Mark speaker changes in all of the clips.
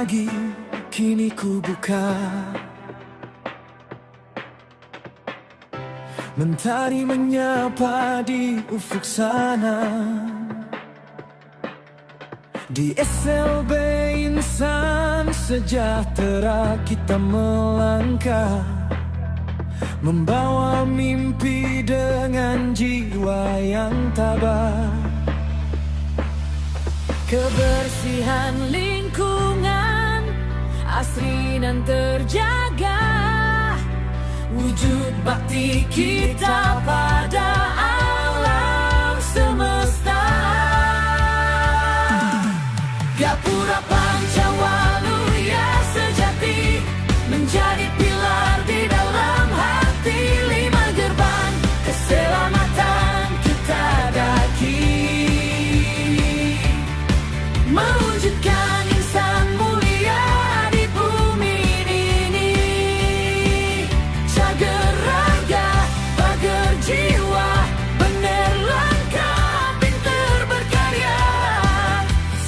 Speaker 1: pagi kini ku buka, mentari menyapa di ufuk sana. Di SLB Insan Sejahtera kita melangkah, membawa mimpi dengan jiwa yang tabah.
Speaker 2: Kebersihan lingkungan asri dan terjaga, wujud bakti kita pada alam semesta. Gapura Pancawaluya sejati menjadi pilar di dalam hati. 5 gerbang keselamatan kita daki, mewujudkan insan mulia di bumi ini. Cagar raga, pagar jiwa, bener langkah, pinter berkarya.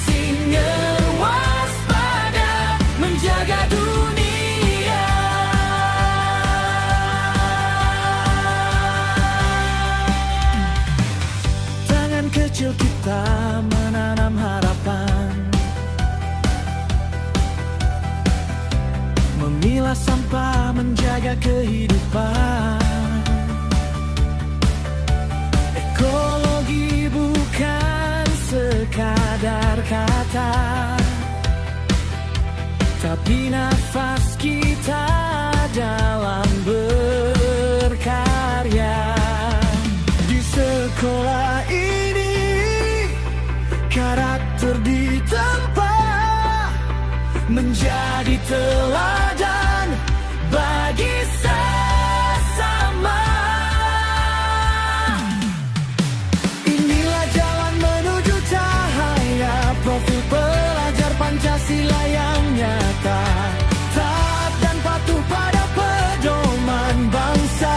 Speaker 2: Singer waspada, menjaga dunia.
Speaker 1: Tangan kecil kita menanam harapan, memilah sampah, menjaga kehidupan. Ekologi bukan sekadar kata, tapi nafas kita dalam berkarya. Di sekolah ini karakter ditempa, menjadi teladan bagi sesama. Inilah jalan menuju cahaya, profil pelajar Pancasila yang nyata, taat dan patuh pada pedoman bangsa.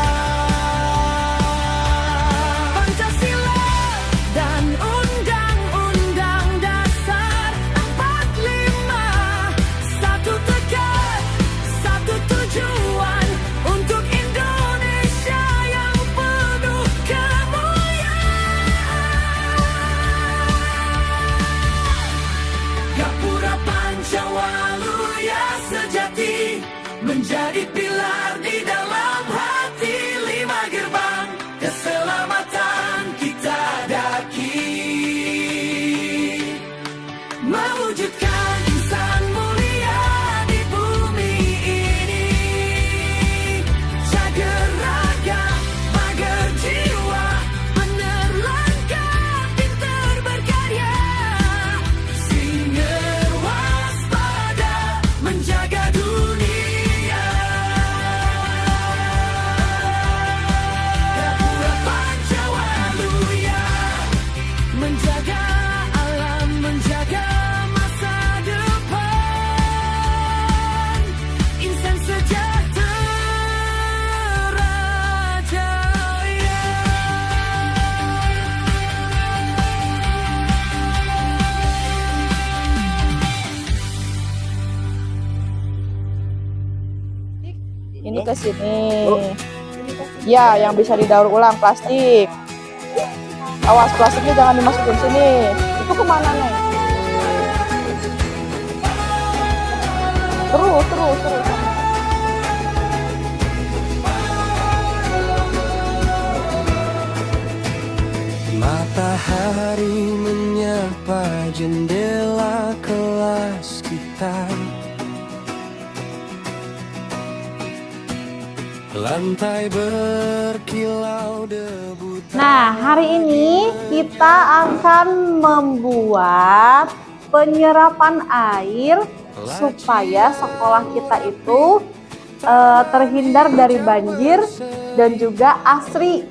Speaker 1: Pancasila dan Undang-Undang Dasar 45, satu tekad, satu tujuan untuk Indonesia yang penuh kemuliaan. Gapura Pancawaluya sejati menjadi pilar di dalam hati. 5 gerbang keselamatan kita daki, mewujudkan insan mulia di bumi ini. Cagar raga, pagar jiwa, bener langkah, pinter berkarya. Singer waspada, menjaga dunia. Gapura Pancawaluya, menjaga alam, menjaga masa depan. Insan sejahtera jaya.
Speaker 3: Ini ke sini. Ya, yang bisa didaur ulang plastik. Awas, plastiknya jangan dimasukin sini. Itu kemana nih? Terus.
Speaker 1: Matahari menyapa jendela kelas kita, lantai berkilau debu.
Speaker 3: Nah, hari ini kita akan membuat penyerapan air supaya sekolah kita itu terhindar dari banjir dan juga asri,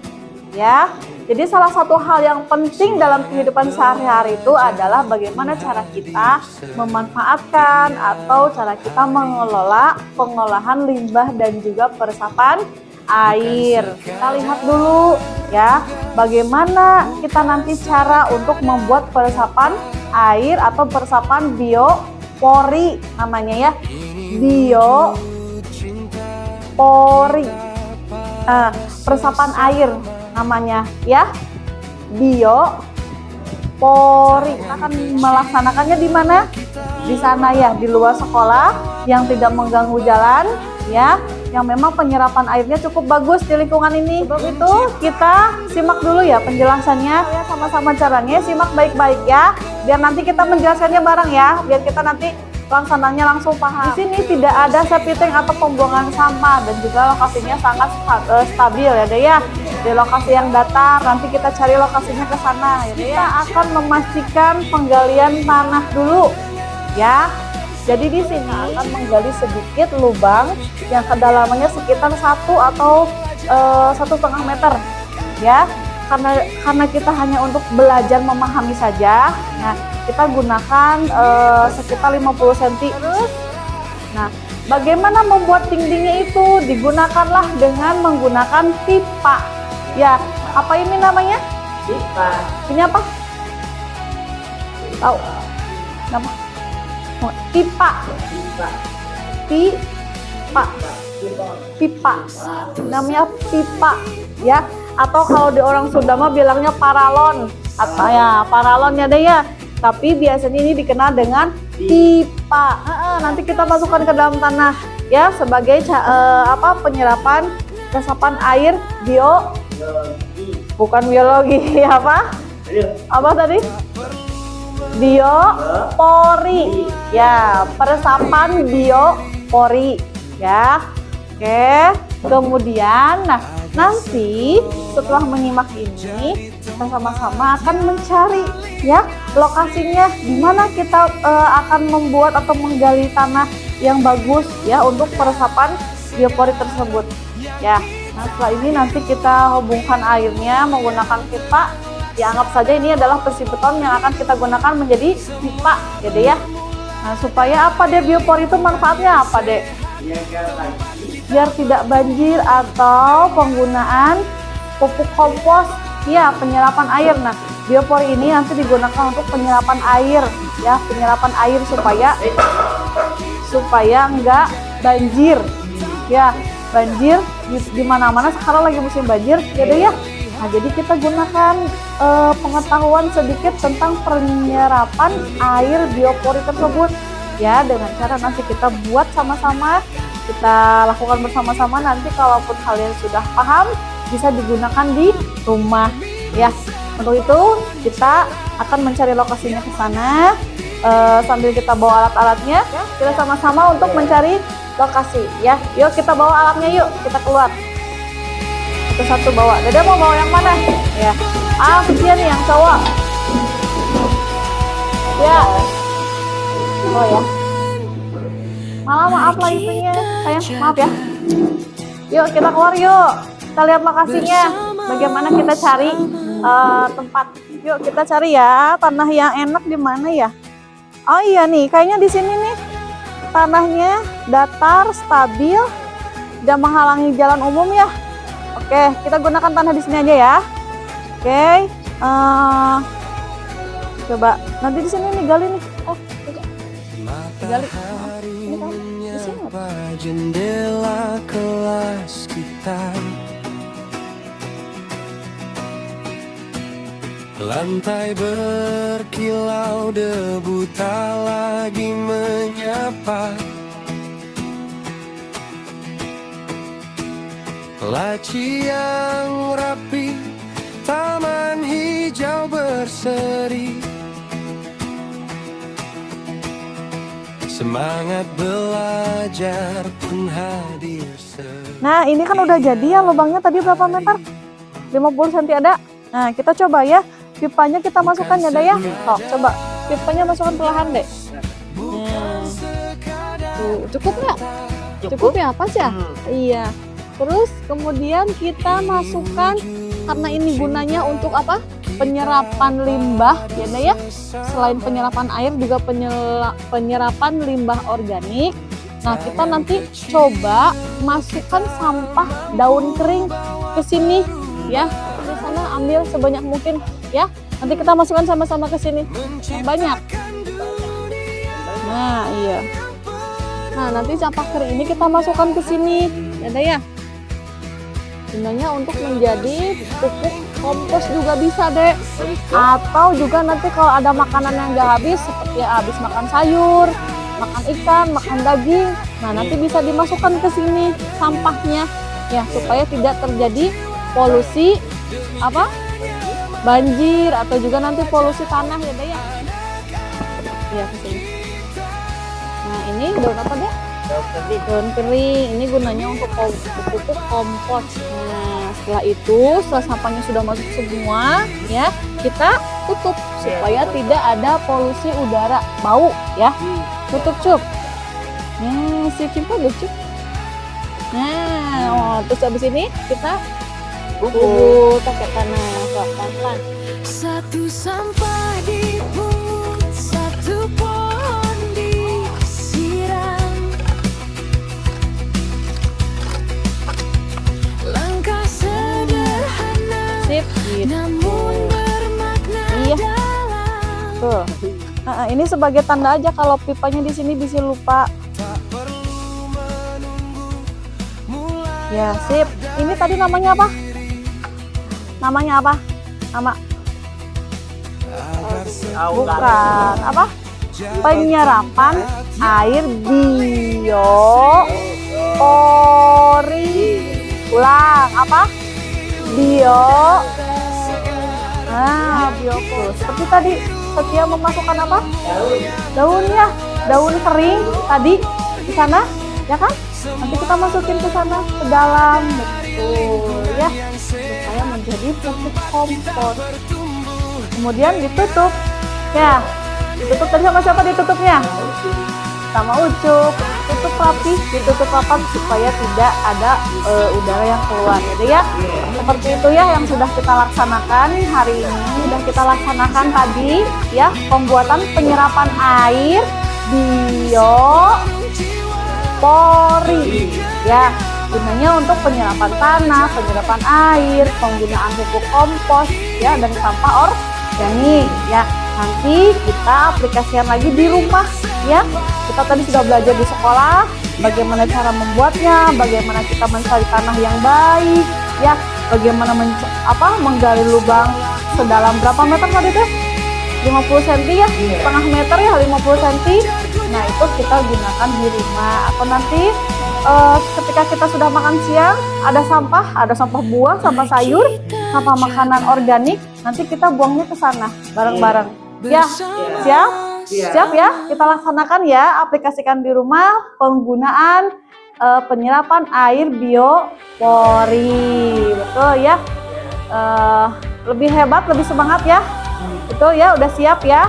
Speaker 3: ya. Jadi salah satu hal yang penting dalam kehidupan sehari-hari itu adalah bagaimana cara kita memanfaatkan atau cara kita mengelola pengolahan limbah dan juga peresapan air. Kita lihat dulu ya, bagaimana kita nanti cara untuk membuat peresapan air atau peresapan biopori namanya ya, biopori. Peresapan air namanya ya, biopori. Kita akan melaksanakannya di mana? Di sana ya, di luar sekolah yang tidak mengganggu jalan ya, yang memang penyerapan airnya cukup bagus di lingkungan ini. Sebab itu kita simak dulu ya penjelasannya ya, sama-sama caranya, simak baik-baik ya, biar nanti kita menjelaskannya bareng ya, biar kita nanti pelaksananya langsung paham. Di sini tidak ada septic atau pembuangan sampah dan juga lokasinya sangat stabil ya deh ya. Di lokasi yang datar, nanti kita cari lokasinya ke sana ya deh ya. Kita akan memastikan penggalian tanah dulu ya. Jadi di sini akan menggali sedikit lubang yang kedalamannya sekitar 1 atau 1,5 meter ya. Karena kita hanya untuk belajar memahami saja. Nah, kita gunakan sekitar 50 cm. Terus, nah, bagaimana membuat dindingnya itu? Digunakanlah dengan menggunakan pipa. Ya, apa ini namanya? Pipa. Ini apa? Tahu? Nama? Pipa. Pipa. Namanya pipa. Ya. Atau kalau di orang Sunda mah bilangnya paralon, atau ya paralon ya deh ya. Tapi biasanya ini dikenal dengan pipa. Nanti kita masukkan ke dalam tanah ya sebagai penyerapan resapan air bukan biologi apa? Apa tadi? Biopori ya, peresapan biopori ya. Oke, kemudian nah nanti setelah menyimak ini kita sama-sama akan mencari ya lokasinya di mana kita akan membuat atau menggali tanah yang bagus ya untuk peresapan biopori tersebut ya. Nah, setelah ini nanti kita hubungkan airnya menggunakan pipa. Ya, anggap saja ini adalah besi beton yang akan kita gunakan menjadi pipa ya deh ya. Nah, supaya apa deh biopori itu manfaatnya apa deh? Biar tidak banjir atau penggunaan pupuk kompos ya, penyerapan air. Nah, biopori ini nanti digunakan untuk penyerapan air ya, penyerapan air supaya enggak banjir ya. Banjir di mana-mana sekarang lagi musim banjir ya deh ya. Nah, jadi kita gunakan pengetahuan sedikit tentang penyerapan air biopori tersebut ya, dengan cara nanti kita buat sama-sama, kita lakukan bersama-sama. Nanti kalaupun kalian sudah paham bisa digunakan di rumah ya. Untuk itu kita akan mencari lokasinya ke sana sambil kita bawa alat-alatnya ya. Kita sama-sama untuk mencari lokasi ya. Yuk kita bawa alatnya, yuk kita keluar. Satu bawa. Dede mau bawa yang mana? Ya. Dia nih yang cowok. Ya. Oh ya. Malah maaf lah itunya. Sayang, maaf ya. Yuk kita keluar yuk. Kita lihat lokasinya. Bagaimana kita cari tempat. Yuk kita cari ya tanah yang enak di mana ya. Oh iya nih, kayaknya di sini nih. Tanahnya datar, stabil, tidak menghalangi jalan umum ya. Oke, kita gunakan tanah di sini aja ya. Oke, coba nanti di sini nih gali nih. Oh, coba. Gali. Ini kan di sini.
Speaker 1: Jendela kelas kita, lantai berkilau, debu tak lagi menyapa. Laci yang rapi, taman hijau berseri, semangat belajar pun hadir.
Speaker 3: Nah ini kan udah jadi ya, lubangnya tadi berapa meter? 50 cm ada. Nah kita coba ya, pipanya kita masukkan ya deh ya. Oh, coba pipanya masukkan perlahan deh. Tuh, cukup nggak? Cukup ya, pas ya? Iya. Terus kemudian kita masukkan, karena ini gunanya untuk apa? Penyerapan limbah ya deh ya. Selain penyerapan air juga penyerapan limbah organik. Nah kita nanti coba masukkan sampah daun kering ke sini ya. Di sana ambil sebanyak mungkin ya. Nanti kita masukkan sama-sama ke sini. Yang banyak. Nah, iya. Nah, nanti sampah kering ini kita masukkan ke sini. Ada ya? Gunanya untuk menjadi pupuk kompos juga bisa, Dek. Atau juga nanti kalau ada makanan yang nggak habis, seperti habis makan sayur, makan ikan, makan daging, nah nanti bisa dimasukkan ke sini sampahnya, ya, supaya tidak terjadi polusi banjir atau juga nanti polusi tanah, ya, Dek ya. Iya, ke sini. Nah, ini daun apa, Dek? Daun kering. Ini gunanya untuk pupuk kompos. Nah, setelah sampahnya sudah masuk semua, ya, kita tutup supaya tidak ada polusi udara, bau, ya. Tutup, Cup. Nah, si Cimpa udah, Cup. Nah, terus habis ini kita pakai tanah, pelan-pelan.
Speaker 2: Satu sampah dipungut, satu pohon disiram. Langkah sederhana,
Speaker 3: Sip, gitu.
Speaker 2: namun bermakna
Speaker 3: Iya.
Speaker 2: dalam.
Speaker 3: Tuh. Nah, ini sebagai tanda aja kalau pipanya di sini bisa lupa. Ya, sip. Ini tadi namanya apa? Namanya apa? Nama? Bukan. Apa? Penyerapan air biopori. Ulang. Apa? Biopori. Seperti tadi. Setia memasukkan apa? Daun ya, daun kering tadi di sana, ya kan? Nanti kita masukin ke sana ke dalam, betul ya, supaya menjadi pupuk kompos. Kemudian ditutup, ya, ditutup tadi sama siapa ditutupnya? Sama Ucup. Tutup rapi, ditutup rapat supaya tidak ada udara yang keluar, gitu ya. Seperti itu ya yang sudah kita laksanakan hari ini. Sudah kita laksanakan tadi ya, pembuatan penyerapan air biopori ya, gunanya untuk penyerapan tanah, penyerapan air, penggunaan pupuk kompos ya, dan sampah organik ya. Nanti kita aplikasikan lagi di rumah ya. Kita tadi sudah belajar di sekolah bagaimana cara membuatnya, bagaimana kita mencari tanah yang baik ya, bagaimana menggali lubang sedalam berapa meter tadi tuh? 50 cm ya, setengah meter ya, 50 cm. Nah, itu kita gunakan di rumah. Atau nanti ketika kita sudah makan siang, ada sampah buah, sampah sayur, sampah makanan organik, nanti kita buangnya ke sana bareng-bareng. Ya, siap ya, kita laksanakan ya, aplikasikan di rumah penggunaan penyerapan air biopori, betul ya. Lebih hebat, lebih semangat ya, betul ya, udah siap ya.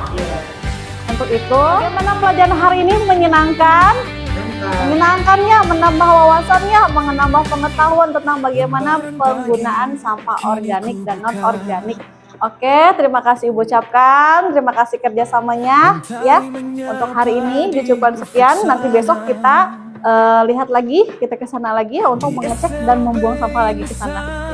Speaker 3: Untuk itu, bagaimana pelajaran hari ini? Menyenangkannya, menambah wawasannya, menambah pengetahuan tentang bagaimana penggunaan sampah organik dan non organik. Oke, terima kasih Ibu ucapkan, terima kasih kerjasamanya ya. Untuk hari ini dicukupkan sekian, nanti besok kita lihat lagi, kita ke sana lagi ya, untuk mengecek dan membuang sampah lagi ke sana.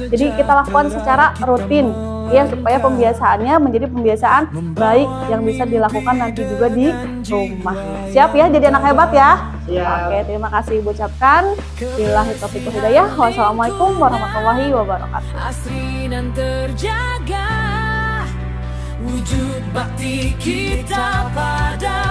Speaker 3: Jadi kita lakukan secara rutin ya, supaya pembiasaannya menjadi pembiasaan baik yang bisa dilakukan nanti juga di rumah. Siap ya, jadi anak hebat ya. Oke, terima kasih Ibu ucapkan. Billahi taufiq wal hidayah. Wassalamualaikum warahmatullahi wabarakatuh.
Speaker 2: Asri dan terjaga wujud bakti kita pada